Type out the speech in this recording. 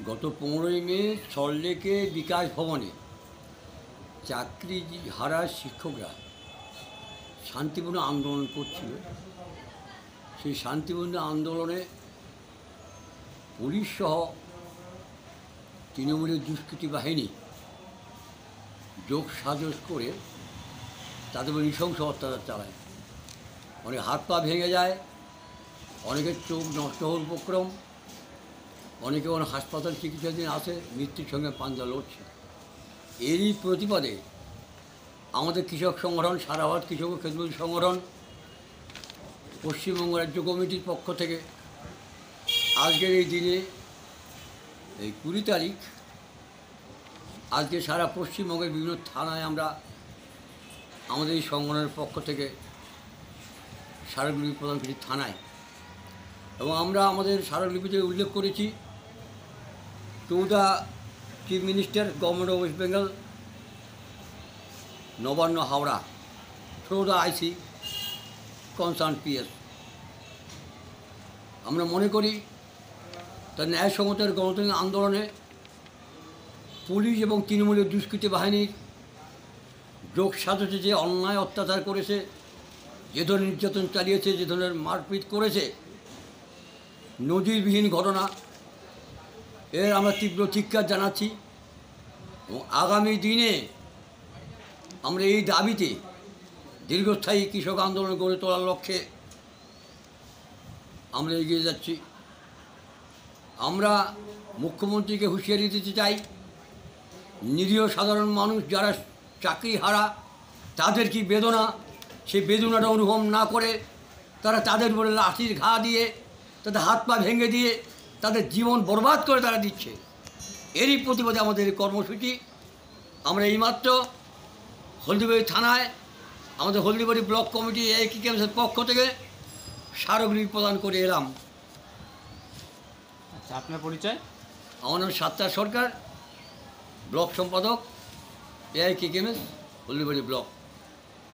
গত 15ই মে সল্টলেকে বিকাশ ভবনে চাকরি হারা শিক্ষকরা শান্তিপূর্ণ আন্দোলন করছিল। সেই শান্তিপূর্ণ আন্দোলনে পুলিশ সহ তৃণমূলের দুষ্কৃতী বাহিনী যোগ সাজস করে তাদের উপর নৃশংস অত্যাচার চালায়। অনেক হাত পা ভেঙে যায়, অনেকের চোখ নষ্ট হওয়ার উপক্রম, অনেকে অনেক হাসপাতাল চিকিৎসাধীন আছে, মৃত্যুর সঙ্গে পাঞ্জা লড়ছে। এরই প্রতিবাদে আমাদের কৃষক সংগঠন, সারা ভারত কৃষক খেজুর সংগঠন, পশ্চিমবঙ্গ রাজ্য কমিটির পক্ষ থেকে আজকের এই দিনে, এই 20 তারিখ, আজকে সারা পশ্চিমবঙ্গের বিভিন্ন থানায় আমরা আমাদের এই সংগঠনের পক্ষ থেকে স্মারকলিপি প্রদান করি থানায়। এবং আমরা আমাদের স্মারকলিপিতে উল্লেখ করেছি to the chief minister, government of West Bengal, Nabanna, Howrah, through the IC concern PS. আমরা মনে করি তার ন্যায়সঙ্গতের গণতান্ত্রিক আন্দোলনে পুলিশ এবং তৃণমূলের দুষ্কৃতী বাহিনীর যোগ সাজসে যে অন্যায় অত্যাচার করেছে, যে ধরনের নির্যাতন চালিয়েছে, যে ধরনের মারপিট করেছে, নজিরবিহীন ঘটনা, এর আমরা তীব্র ধিক্কার জানাচ্ছি। এবং আগামী দিনে আমরা এই দাবিতে দীর্ঘস্থায়ী কৃষক আন্দোলন গড়ে তোলার লক্ষ্যে আমরা এগিয়ে যাচ্ছি। আমরা মুখ্যমন্ত্রীকে হুঁশিয়ারি দিতে চাই, নিরীহ সাধারণ মানুষ যারা চাকরি হারা, তাদের কি বেদনা, সেই বেদনাটা অনুভব না করে তারা তাদের উপরে লাঠির ঘা দিয়ে, তাদের হাত পা ভেঙে দিয়ে, তাদের জীবন বরবাদ করে তারা দিচ্ছে। এরই প্রতিবাদে আমাদের এই কর্মসূচি। আমরা এইমাত্র হলদিবাড়ি থানায় আমাদের হলদিবাড়ি ব্লক কমিটি AIKMS পক্ষ থেকে স্মারকলিপি প্রদান করে এলাম। আচ্ছা, আপনার পরিচয়? আমার নাম সাত্তার সরকার, ব্লক সম্পাদক, AIKMS হলদিবাড়ি ব্লক।